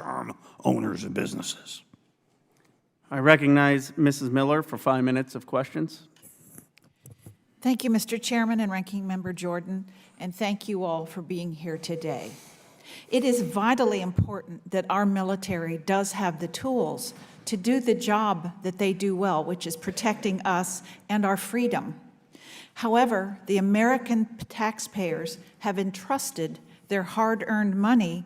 long-term owners of businesses. I recognize Mrs. Miller for 5 minutes of questions. Thank you, Mr. Chairman and Ranking Member Jordan, and thank you all for being here today. It is vitally important that our military does have the tools to do the job that they do well, which is protecting us and our freedom. However, the American taxpayers have entrusted their hard-earned money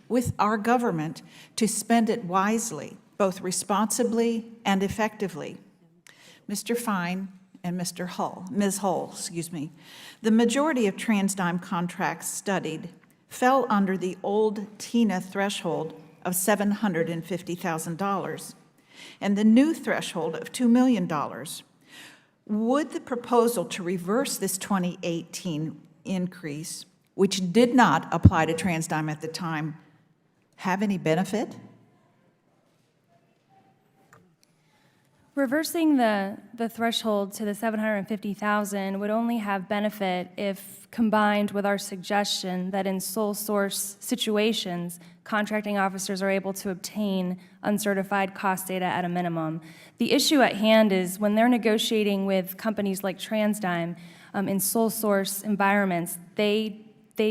with our government to spend it wisely, both responsibly and effectively. Mr. Fine and Ms. Hull, the majority of TransDigm contracts studied fell under the old TINA threshold of $750,000 and the new threshold of $2 million. Would the proposal to reverse this 2018 increase, which did not apply to TransDigm at the time, have any benefit? Reversing the threshold to the $750,000 would only have benefit if combined with our suggestion that in sole source situations, contracting officers are able to obtain uncertified cost data at a minimum. The issue at hand is when they're negotiating with companies like TransDigm in sole source environments, they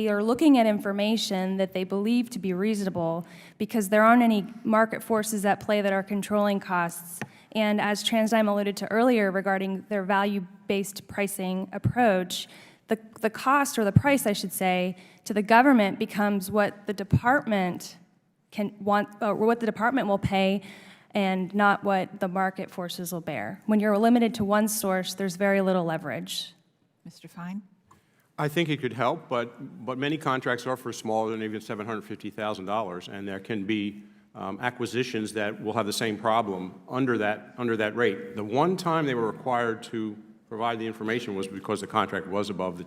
are looking at information that they believe to be reasonable because there aren't any market forces at play that are controlling costs. And as TransDigm alluded to earlier regarding their value-based pricing approach, the cost, or the price, I should say, to the government becomes what the department what the department will pay, and not what the market forces will bear. When you're limited to one source, there's very little leverage. Mr. Fine? I think it could help, but many contracts are for smaller than even $750,000, and there can be acquisitions that will have the same problem under that rate. The one time they were required to provide the information was because the contract was above the